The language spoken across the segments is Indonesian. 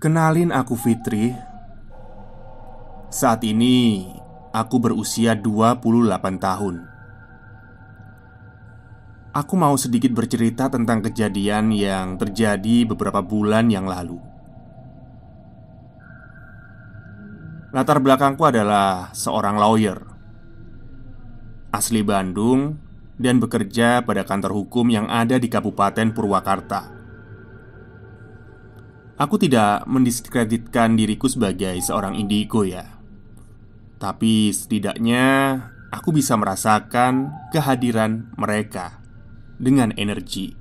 Kenalin, aku Fitri. Saat ini aku berusia 28 tahun. Aku mau sedikit bercerita tentang kejadian yang terjadi beberapa bulan yang lalu. Latar belakangku adalah seorang lawyer asli Bandung dan bekerja pada kantor hukum yang ada di Kabupaten Purwakarta. Aku tidak mendiskreditkan diriku sebagai seorang indigo ya. Tapi setidaknya aku bisa merasakan kehadiran mereka dengan energi,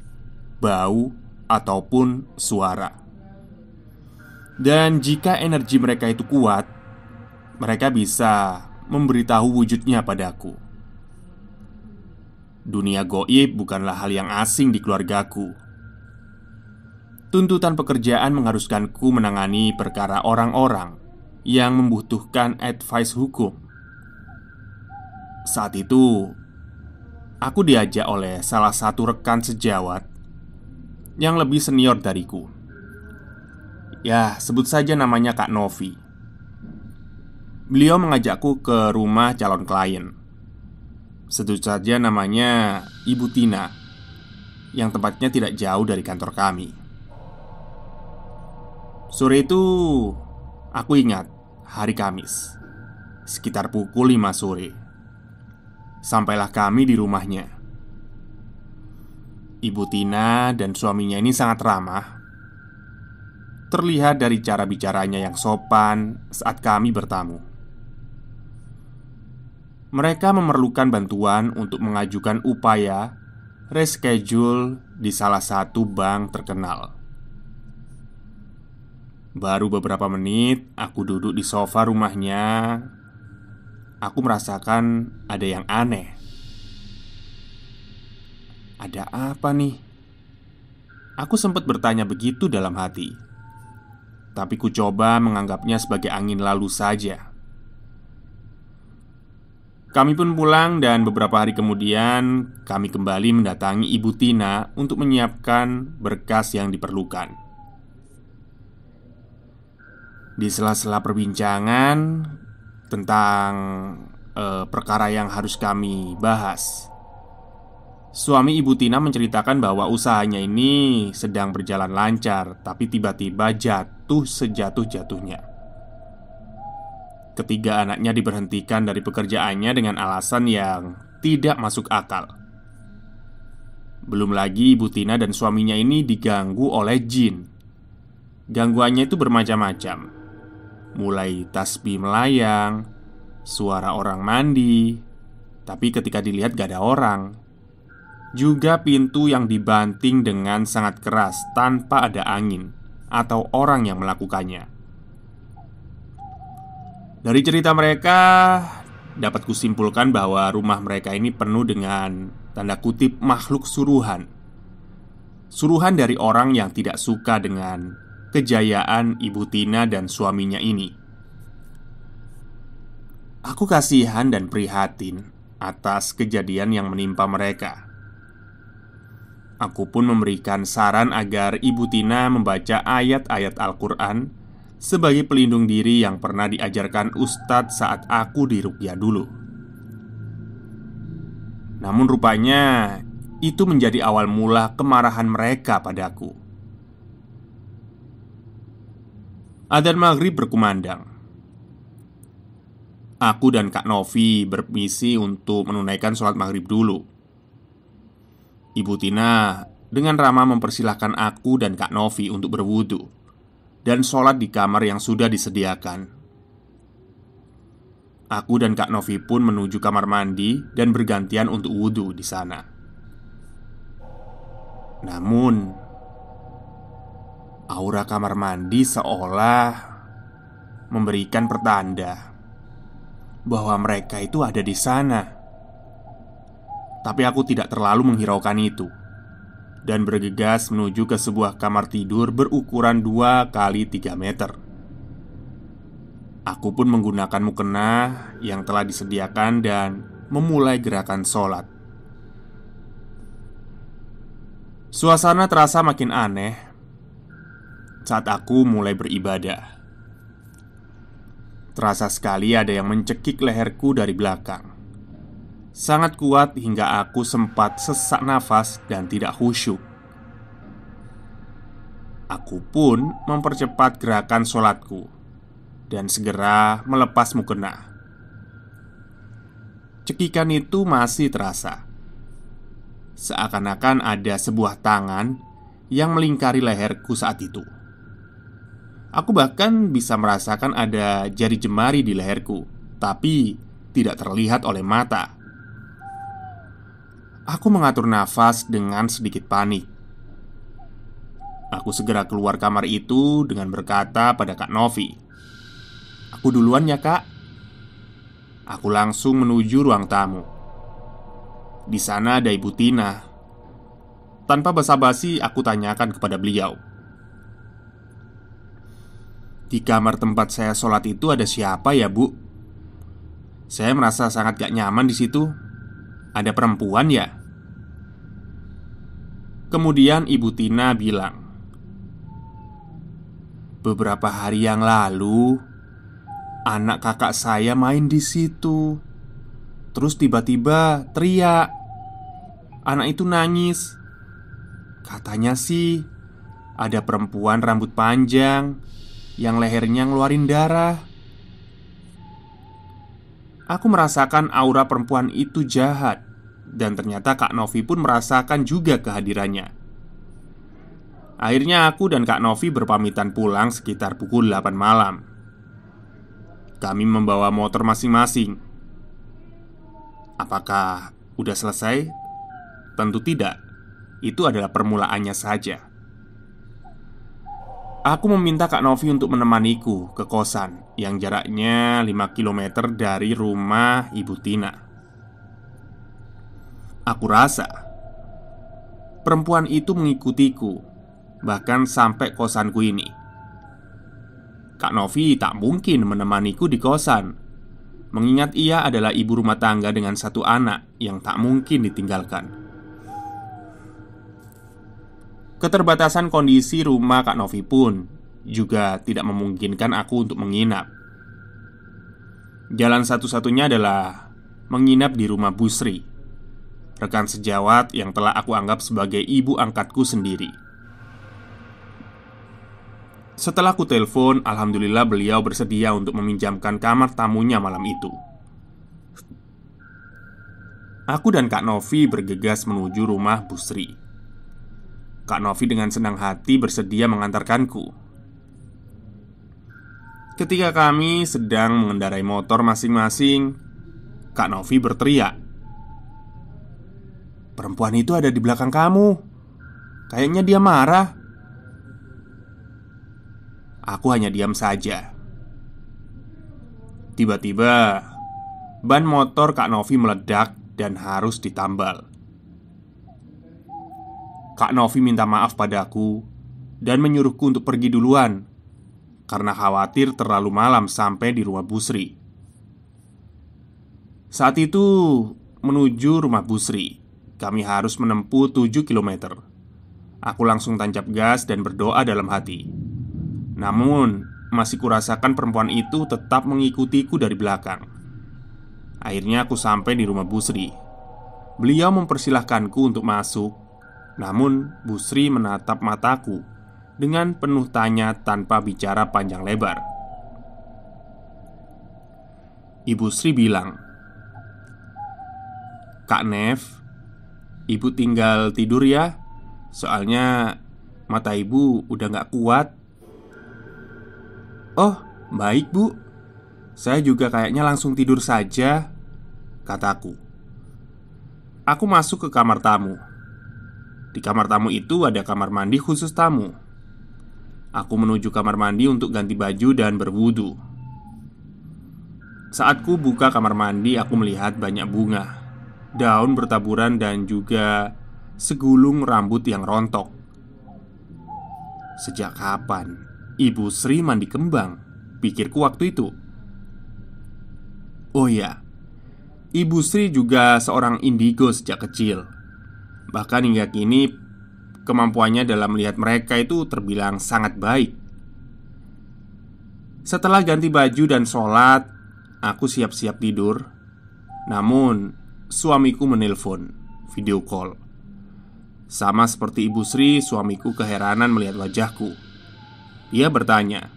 bau, ataupun suara. Dan jika energi mereka itu kuat, mereka bisa memberitahu wujudnya padaku. Dunia goib bukanlah hal yang asing di keluargaku. Tuntutan pekerjaan mengharuskanku menangani perkara orang-orang yang membutuhkan advice hukum. Saat itu, aku diajak oleh salah satu rekan sejawat yang lebih senior dariku. Ya, sebut saja namanya Kak Novi. Beliau mengajakku ke rumah calon klien. Sebut saja namanya Ibu Tina, yang tempatnya tidak jauh dari kantor kami. Sore itu, aku ingat, hari Kamis, sekitar pukul 5 sore. Sampailah kami di rumahnya. Ibu Tina dan suaminya ini sangat ramah. Terlihat dari cara bicaranya yang sopan saat kami bertamu. Mereka memerlukan bantuan untuk mengajukan upaya reschedule di salah satu bank terkenal. Baru beberapa menit aku duduk di sofa rumahnya, aku merasakan ada yang aneh. Ada apa nih? Aku sempat bertanya begitu dalam hati. Tapi ku coba menganggapnya sebagai angin lalu saja. Kami pun pulang dan beberapa hari kemudian kami kembali mendatangi Ibu Tina untuk menyiapkan berkas yang diperlukan. Di sela-sela perbincangan tentang perkara yang harus kami bahas, suami Ibu Tina menceritakan bahwa usahanya ini sedang berjalan lancar, tapi tiba-tiba jatuh sejatuh-jatuhnya. Ketiga anaknya diberhentikan dari pekerjaannya dengan alasan yang tidak masuk akal. Belum lagi Ibu Tina dan suaminya ini diganggu oleh jin. Gangguannya itu bermacam-macam. Mulai tasbih melayang, suara orang mandi, tapi ketika dilihat gak ada orang. Juga pintu yang dibanting dengan sangat keras tanpa ada angin atau orang yang melakukannya. Dari cerita mereka dapat kusimpulkan bahwa rumah mereka ini penuh dengan tanda kutip makhluk suruhan. Suruhan dari orang yang tidak suka dengan kejayaan Ibu Tina dan suaminya ini. Aku kasihan dan prihatin atas kejadian yang menimpa mereka. Aku pun memberikan saran agar Ibu Tina membaca ayat-ayat Al-Quran sebagai pelindung diri yang pernah diajarkan Ustadz saat aku diruqyah dulu. Namun rupanya itu menjadi awal mula kemarahan mereka padaku. Adzan maghrib berkumandang. Aku dan Kak Novi bermisi untuk menunaikan sholat maghrib dulu. Ibu Tina dengan ramah mempersilahkan aku dan Kak Novi untuk berwudu dan sholat di kamar yang sudah disediakan. Aku dan Kak Novi pun menuju kamar mandi dan bergantian untuk wudhu di sana. Namun, aura kamar mandi seolah memberikan pertanda bahwa mereka itu ada di sana. Tapi aku tidak terlalu menghiraukan itu dan bergegas menuju ke sebuah kamar tidur berukuran 2 kali 3 meter. Aku pun menggunakan mukena yang telah disediakan dan memulai gerakan sholat. Suasana terasa makin aneh saat aku mulai beribadah. Terasa sekali ada yang mencekik leherku dari belakang. Sangat kuat hingga aku sempat sesak nafas dan tidak khusyuk. Aku pun mempercepat gerakan sholatku dan segera melepas mukena. Cekikan itu masih terasa. Seakan-akan ada sebuah tangan yang melingkari leherku saat itu. Aku bahkan bisa merasakan ada jari jemari di leherku, tapi tidak terlihat oleh mata. Aku mengatur nafas dengan sedikit panik. Aku segera keluar kamar itu dengan berkata pada Kak Novi, "Aku duluan ya, Kak." Aku langsung menuju ruang tamu. Di sana ada Ibu Tina. Tanpa basa-basi, aku tanyakan kepada beliau, "Di kamar tempat saya sholat itu ada siapa ya, Bu? Saya merasa sangat gak nyaman di situ. Ada perempuan ya?" Kemudian Ibu Tina bilang, "Beberapa hari yang lalu, anak kakak saya main di situ. Terus tiba-tiba teriak. Anak itu nangis. Katanya sih ada perempuan rambut panjang yang lehernya ngeluarin darah." Aku merasakan aura perempuan itu jahat. Dan ternyata Kak Novi pun merasakan juga kehadirannya. Akhirnya aku dan Kak Novi berpamitan pulang sekitar pukul 8 malam. Kami membawa motor masing-masing. Apakah udah selesai? Tentu tidak. Itu adalah permulaannya saja. Aku meminta Kak Novi untuk menemaniku ke kosan yang jaraknya 5 km dari rumah Ibu Tina. Aku rasa perempuan itu mengikutiku, bahkan sampai kosanku ini. Kak Novi tak mungkin menemaniku di kosan, mengingat ia adalah ibu rumah tangga dengan satu anak yang tak mungkin ditinggalkan. Keterbatasan kondisi rumah Kak Novi pun juga tidak memungkinkan aku untuk menginap. Jalan satu-satunya adalah menginap di rumah Bu Sri, rekan sejawat yang telah aku anggap sebagai ibu angkatku sendiri. Setelah ku telepon, alhamdulillah beliau bersedia untuk meminjamkan kamar tamunya malam itu. Aku dan Kak Novi bergegas menuju rumah Bu Sri. Kak Novi dengan senang hati bersedia mengantarkanku. Ketika kami sedang mengendarai motor masing-masing, Kak Novi berteriak, "Perempuan itu ada di belakang kamu. Kayaknya dia marah." Aku hanya diam saja. Tiba-tiba ban motor Kak Novi meledak dan harus ditambal. Kak Novi minta maaf padaku dan menyuruhku untuk pergi duluan karena khawatir terlalu malam sampai di rumah Bu Sri. Saat itu menuju rumah Bu Sri, kami harus menempuh 7 km. Aku langsung tancap gas dan berdoa dalam hati. Namun, masih kurasakan perempuan itu tetap mengikutiku dari belakang. Akhirnya aku sampai di rumah Bu Sri. Beliau mempersilahkanku untuk masuk. Namun, Bu Sri menatap mataku dengan penuh tanya tanpa bicara panjang lebar. Ibu Sri bilang, "Kak Nev, Ibu tinggal tidur ya. Soalnya mata Ibu udah gak kuat." "Oh, baik Bu. Saya juga kayaknya langsung tidur saja," kataku. Aku masuk ke kamar tamu. Di kamar tamu itu ada kamar mandi khusus tamu. Aku menuju kamar mandi untuk ganti baju dan berwudu. Saat ku buka kamar mandi, aku melihat banyak bunga, daun bertaburan, dan juga segulung rambut yang rontok. Sejak kapan Ibu Sri mandi kembang? Pikirku waktu itu. Oh ya, Ibu Sri juga seorang indigo sejak kecil. Bahkan hingga kini kemampuannya dalam melihat mereka itu terbilang sangat baik. Setelah ganti baju dan sholat, aku siap-siap tidur. Namun, suamiku menelpon video call. Sama seperti Ibu Sri, suamiku keheranan melihat wajahku. Dia bertanya,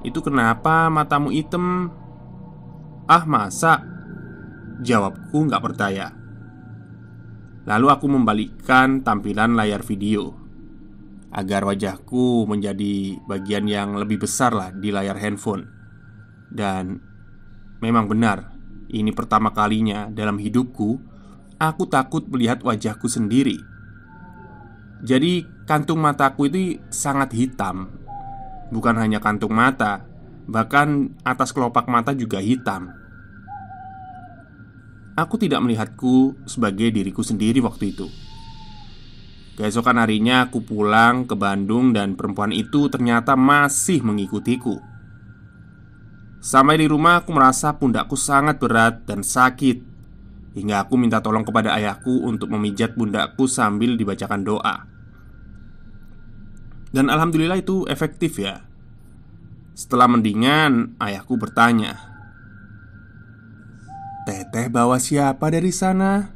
"Itu kenapa matamu hitam?" "Ah, masa?" jawabku nggak percaya. Lalu aku membalikkan tampilan layar video agar wajahku menjadi bagian yang lebih besar lah di layar handphone. Dan memang benar, ini pertama kalinya dalam hidupku aku takut melihat wajahku sendiri. Jadi kantung mataku itu sangat hitam. Bukan hanya kantung mata, bahkan atas kelopak mata juga hitam. Aku tidak melihatku sebagai diriku sendiri waktu itu. Keesokan harinya aku pulang ke Bandung dan perempuan itu ternyata masih mengikutiku. Sampai di rumah aku merasa pundakku sangat berat dan sakit, hingga aku minta tolong kepada ayahku untuk memijat pundakku sambil dibacakan doa. Dan alhamdulillah itu efektif ya. Setelah mendingan, ayahku bertanya, "Teteh bawa siapa dari sana?"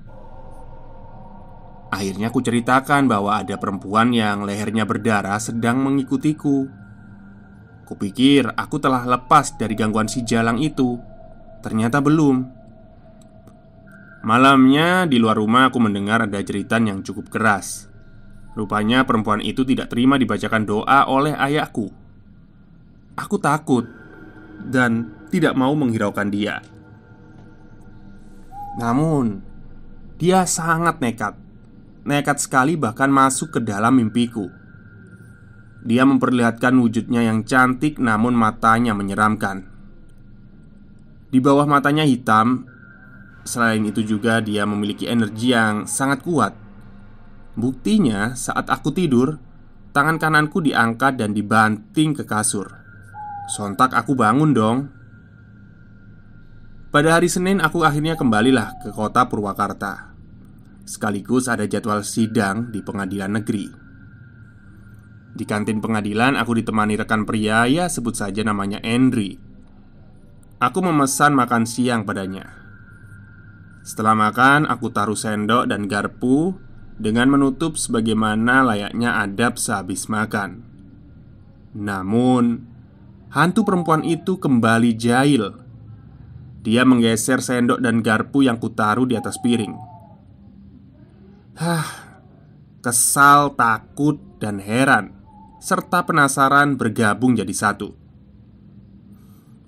Akhirnya aku ceritakan bahwa ada perempuan yang lehernya berdarah sedang mengikutiku. Kupikir aku telah lepas dari gangguan si Jalang itu. Ternyata belum. Malamnya di luar rumah aku mendengar ada jeritan yang cukup keras. Rupanya perempuan itu tidak terima dibacakan doa oleh ayahku. Aku takut dan tidak mau menghiraukan dia. Namun, dia sangat nekat. Nekat sekali bahkan masuk ke dalam mimpiku. Dia memperlihatkan wujudnya yang cantik namun matanya menyeramkan. Di bawah matanya hitam. Selain itu juga dia memiliki energi yang sangat kuat. Buktinya saat aku tidur, tangan kananku diangkat dan dibanting ke kasur. Sontak aku bangun dong. Pada hari Senin aku akhirnya kembalilah ke kota Purwakarta. Sekaligus ada jadwal sidang di pengadilan negeri. Di kantin pengadilan aku ditemani rekan pria, ya sebut saja namanya Henry. Aku memesan makan siang padanya. Setelah makan aku taruh sendok dan garpu dengan menutup sebagaimana layaknya adab sehabis makan. Namun, hantu perempuan itu kembali jahil. Dia menggeser sendok dan garpu yang kutaruh di atas piring. Kesal, takut, dan heran serta penasaran bergabung jadi satu.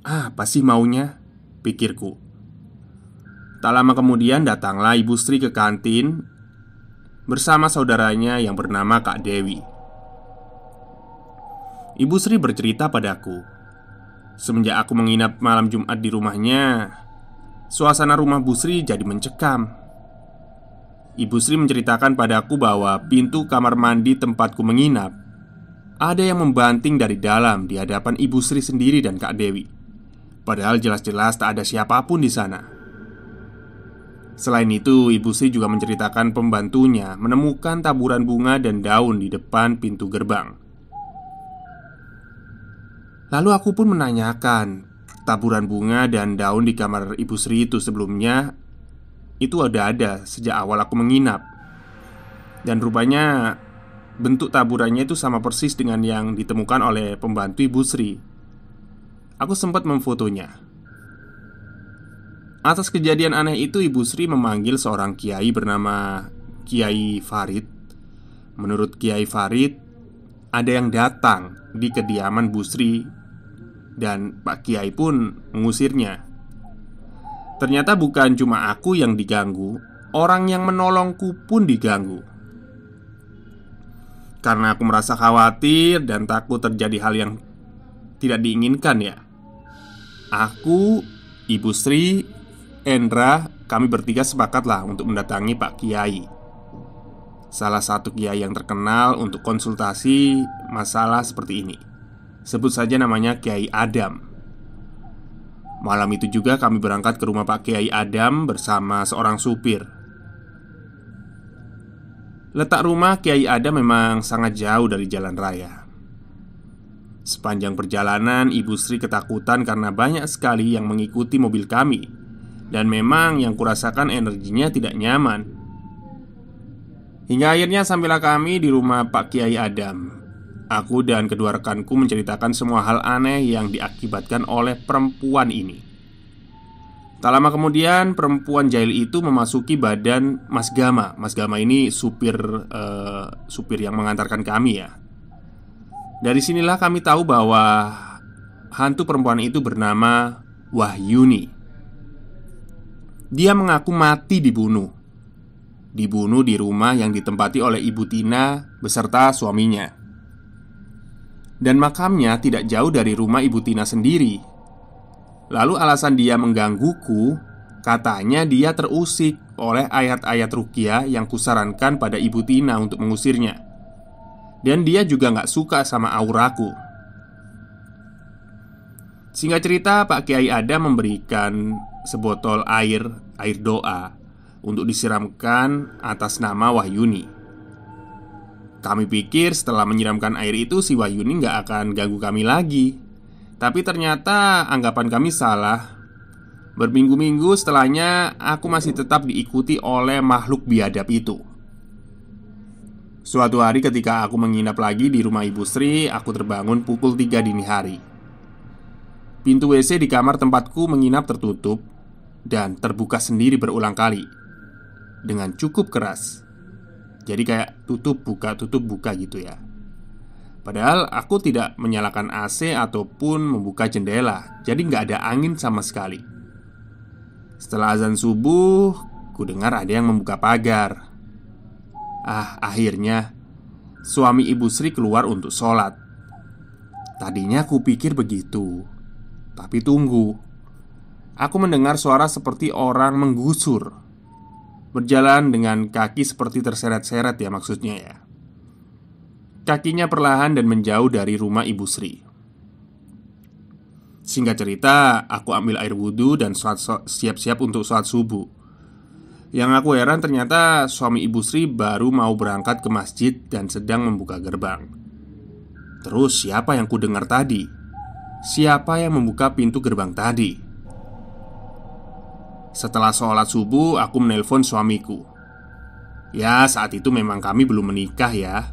Apa sih maunya? Pikirku. Tak lama kemudian datanglah Ibu Sri ke kantin bersama saudaranya yang bernama Kak Dewi. Ibu Sri bercerita padaku, semenjak aku menginap malam Jumat di rumahnya, suasana rumah Bu Sri jadi mencekam. Ibu Sri menceritakan padaku bahwa pintu kamar mandi tempatku menginap ada yang membanting dari dalam di hadapan Ibu Sri sendiri dan Kak Dewi. Padahal jelas-jelas tak ada siapapun di sana. Selain itu, Ibu Sri juga menceritakan pembantunya menemukan taburan bunga dan daun di depan pintu gerbang. Lalu aku pun menanyakan, taburan bunga dan daun di kamar Ibu Sri itu sebelumnya itu ada sejak awal aku menginap. Dan rupanya bentuk taburannya itu sama persis dengan yang ditemukan oleh pembantu Ibu Sri. Aku sempat memfotonya. Atas kejadian aneh itu Ibu Sri memanggil seorang kiai bernama Kiai Farid. Menurut Kiai Farid, ada yang datang di kediaman Bu Sri dan Pak Kiai pun mengusirnya. Ternyata bukan cuma aku yang diganggu, orang yang menolongku pun diganggu. Karena aku merasa khawatir dan takut terjadi hal yang tidak diinginkan ya. Aku, Ibu Sri, Endra, kami bertiga sepakatlah untuk mendatangi Pak Kiai, salah satu kiai yang terkenal untuk konsultasi masalah seperti ini. Sebut saja namanya Kiai Adam. Malam itu juga kami berangkat ke rumah Pak Kiai Adam bersama seorang supir. Letak rumah Kiai Adam memang sangat jauh dari jalan raya. Sepanjang perjalanan, Ibu Sri ketakutan karena banyak sekali yang mengikuti mobil kami. Dan memang yang kurasakan energinya tidak nyaman. Hingga akhirnya sampailah kami di rumah Pak Kiai Adam. Aku dan kedua rekanku menceritakan semua hal aneh yang diakibatkan oleh perempuan ini. Tak lama kemudian, perempuan jahil itu memasuki badan Mas Gama. Mas Gama ini supir yang mengantarkan kami ya. Dari sinilah kami tahu bahwa hantu perempuan itu bernama Wahyuni. Dia mengaku mati dibunuh di rumah yang ditempati oleh Ibu Tina beserta suaminya. Dan makamnya tidak jauh dari rumah Ibu Tina sendiri. Lalu alasan dia menggangguku, katanya dia terusik oleh ayat-ayat ruqyah yang kusarankan pada Ibu Tina untuk mengusirnya. Dan dia juga gak suka sama auraku. Singkat cerita, Pak Kiai Adam memberikan sebotol air doa untuk disiramkan atas nama Wahyuni. Kami pikir setelah menyiramkan air itu si Wahyuni gak akan ganggu kami lagi. Tapi ternyata anggapan kami salah. Berminggu-minggu setelahnya aku masih tetap diikuti oleh makhluk biadab itu. Suatu hari ketika aku menginap lagi di rumah Ibu Sri, aku terbangun pukul 3 dini hari. Pintu WC di kamar tempatku menginap tertutup dan terbuka sendiri berulang kali dengan cukup keras. Jadi kayak tutup buka gitu ya. Padahal aku tidak menyalakan AC ataupun membuka jendela, jadi nggak ada angin sama sekali. Setelah azan subuh, ku dengar ada yang membuka pagar. Akhirnya suami Ibu Sri keluar untuk sholat. Tadinya aku pikir begitu. Tapi tunggu. Aku mendengar suara seperti orang menggusur, berjalan dengan kaki seperti terseret-seret ya maksudnya ya. Kakinya perlahan dan menjauh dari rumah Ibu Sri. Singkat cerita, aku ambil air wudhu dan siap-siap untuk sholat subuh. Yang aku heran ternyata suami Ibu Sri baru mau berangkat ke masjid dan sedang membuka gerbang. Terus siapa yang kudengar tadi? Siapa yang membuka pintu gerbang tadi? Setelah sholat subuh, aku menelpon suamiku. Ya, saat itu memang kami belum menikah ya.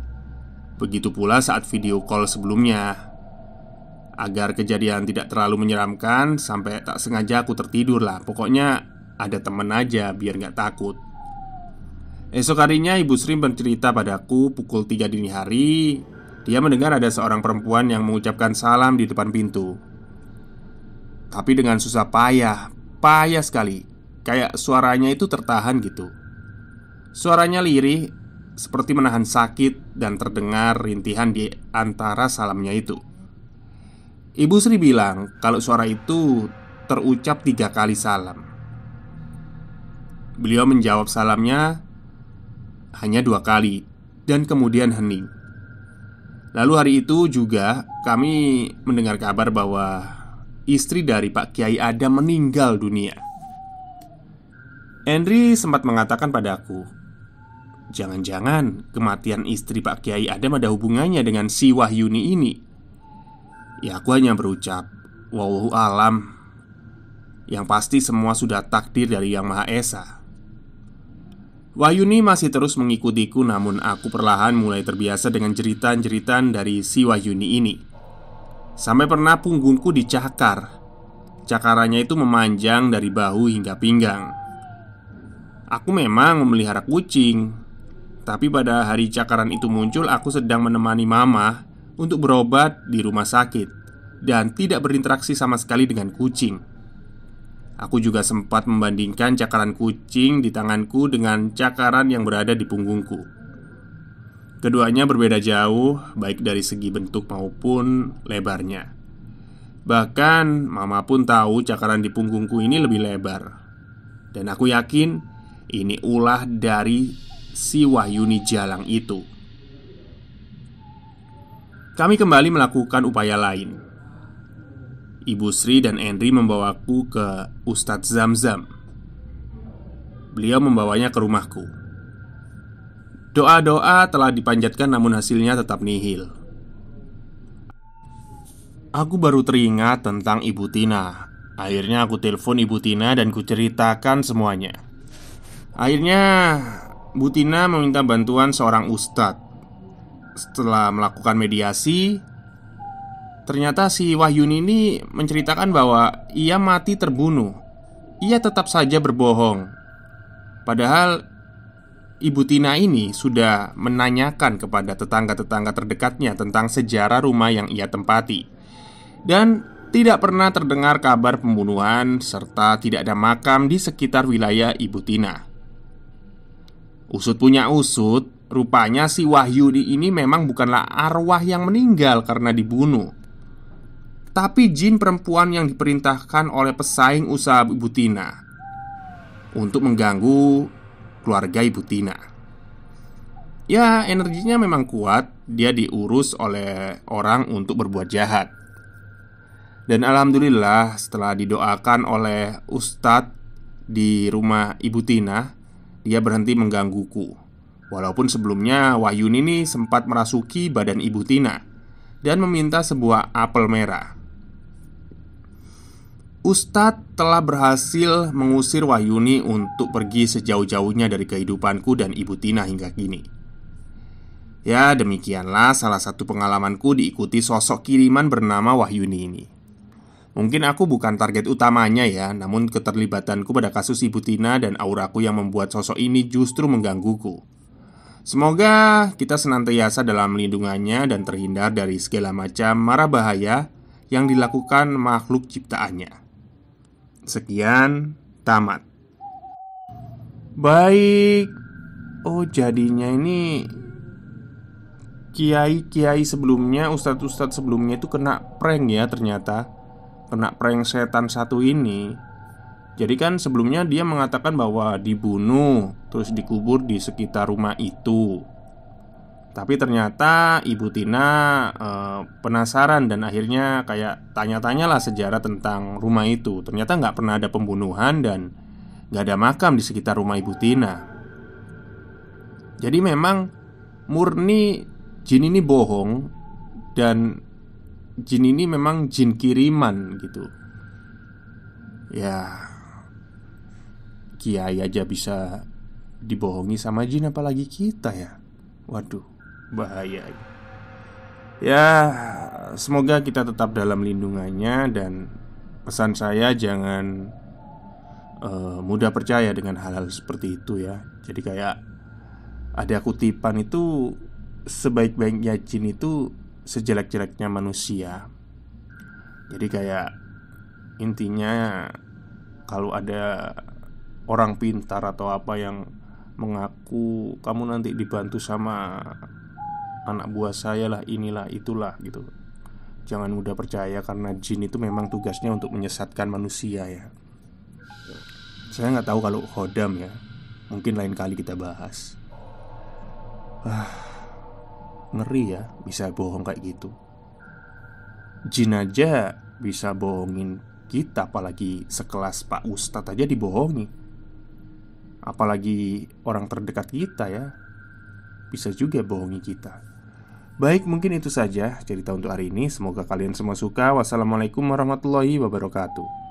Begitu pula saat video call sebelumnya. Agar kejadian tidak terlalu menyeramkan, sampai tak sengaja aku tertidur lah. Pokoknya ada temen aja biar gak takut. Esok harinya Ibu Sri bercerita padaku pukul 3 dini hari. Dia mendengar ada seorang perempuan yang mengucapkan salam di depan pintu. Tapi dengan susah payah sekali. Kayak suaranya itu tertahan gitu. Suaranya lirih, seperti menahan sakit, dan terdengar rintihan di antara salamnya itu. Ibu Sri bilang kalau suara itu terucap 3 kali salam. Beliau menjawab salamnya hanya 2 kali dan kemudian hening. Lalu hari itu juga kami mendengar kabar bahwa istri dari Pak Kiai Adam meninggal dunia. Henry sempat mengatakan padaku, jangan-jangan kematian istri Pak Kiai Adam ada hubungannya dengan si Wahyuni ini. Ya aku hanya berucap, wallahu alam. Yang pasti semua sudah takdir dari Yang Maha Esa. Wahyuni masih terus mengikutiku, namun aku perlahan mulai terbiasa dengan jeritan-jeritan dari si Wahyuni ini. Sampai pernah punggungku dicakar. Cakarannya itu memanjang dari bahu hingga pinggang. Aku memang memelihara kucing, tapi pada hari cakaran itu muncul, aku sedang menemani mama untuk berobat di rumah sakit dan tidak berinteraksi sama sekali dengan kucing. Aku juga sempat membandingkan cakaran kucing di tanganku dengan cakaran yang berada di punggungku. Keduanya berbeda jauh, baik dari segi bentuk maupun lebarnya. Bahkan mama pun tahu cakaran di punggungku ini lebih lebar. Dan aku yakin ini ulah dari si Wahyuni Jalang itu. Kami kembali melakukan upaya lain. Ibu Sri dan Henry membawaku ke Ustadz Zamzam. Beliau membawanya ke rumahku. Doa-doa telah dipanjatkan namun hasilnya tetap nihil. Aku baru teringat tentang Ibu Tina. Akhirnya aku telepon Ibu Tina dan kuceritakan semuanya. Akhirnya Bu Tina meminta bantuan seorang ustadz. Setelah melakukan mediasi, ternyata si Wahyuni ini menceritakan bahwa ia mati terbunuh. Ia tetap saja berbohong. Padahal Ibu Tina ini sudah menanyakan kepada tetangga-tetangga terdekatnya tentang sejarah rumah yang ia tempati. Dan tidak pernah terdengar kabar pembunuhan serta tidak ada makam di sekitar wilayah Ibu Tina. Usut punya usut, rupanya si Wahyudi ini memang bukanlah arwah yang meninggal karena dibunuh, tapi jin perempuan yang diperintahkan oleh pesaing usaha Ibu Tina untuk mengganggu keluarga Ibu Tina. Ya, energinya memang kuat. Dia diurus oleh orang untuk berbuat jahat. Dan alhamdulillah setelah didoakan oleh ustadz di rumah Ibu Tina, dia berhenti menggangguku. Walaupun sebelumnya Wahyuni ini sempat merasuki badan Ibu Tina dan meminta sebuah apel merah. Ustadz telah berhasil mengusir Wahyuni untuk pergi sejauh-jauhnya dari kehidupanku dan Ibu Tina hingga kini. Ya, demikianlah salah satu pengalamanku diikuti sosok kiriman bernama Wahyuni ini. Mungkin aku bukan target utamanya ya, namun keterlibatanku pada kasus Ibu Tina dan auraku yang membuat sosok ini justru menggangguku. Semoga kita senantiasa dalam lindungannya dan terhindar dari segala macam mara bahaya yang dilakukan makhluk ciptaannya. Sekian, tamat. Baik. Oh, jadinya ini kiai-kiai sebelumnya, ustadz-ustadz sebelumnya itu kena prank ya ternyata. Kena prank setan satu ini. Jadi kan sebelumnya dia mengatakan bahwa dibunuh terus dikubur di sekitar rumah itu. Tapi ternyata Ibu Tina penasaran dan akhirnya kayak tanya-tanyalah sejarah tentang rumah itu. Ternyata nggak pernah ada pembunuhan dan nggak ada makam di sekitar rumah Ibu Tina. Jadi memang murni jin ini bohong. Dan jin ini memang jin kiriman gitu. Ya, kiai aja bisa dibohongi sama jin, apalagi kita ya. Waduh, bahaya. Ya, semoga kita tetap dalam lindungannya. Dan pesan saya jangan mudah percaya dengan hal-hal seperti itu ya. Jadi kayak ada kutipan itu, sebaik-baiknya jin itu sejelek-jeleknya manusia. Jadi kayak intinya kalau ada orang pintar atau apa yang mengaku kamu nanti dibantu sama anak buah saya lah, inilah itulah gitu, jangan mudah percaya karena jin itu memang tugasnya untuk menyesatkan manusia ya. Saya nggak tahu kalau khodam ya, mungkin lain kali kita bahas. Ngeri ya, bisa bohong kayak gitu. Jin aja bisa bohongin kita, apalagi sekelas Pak Ustadz aja dibohongi. Apalagi orang terdekat kita ya, bisa juga bohongi kita. Baik, mungkin itu saja cerita untuk hari ini. Semoga kalian semua suka. Wassalamualaikum warahmatullahi wabarakatuh.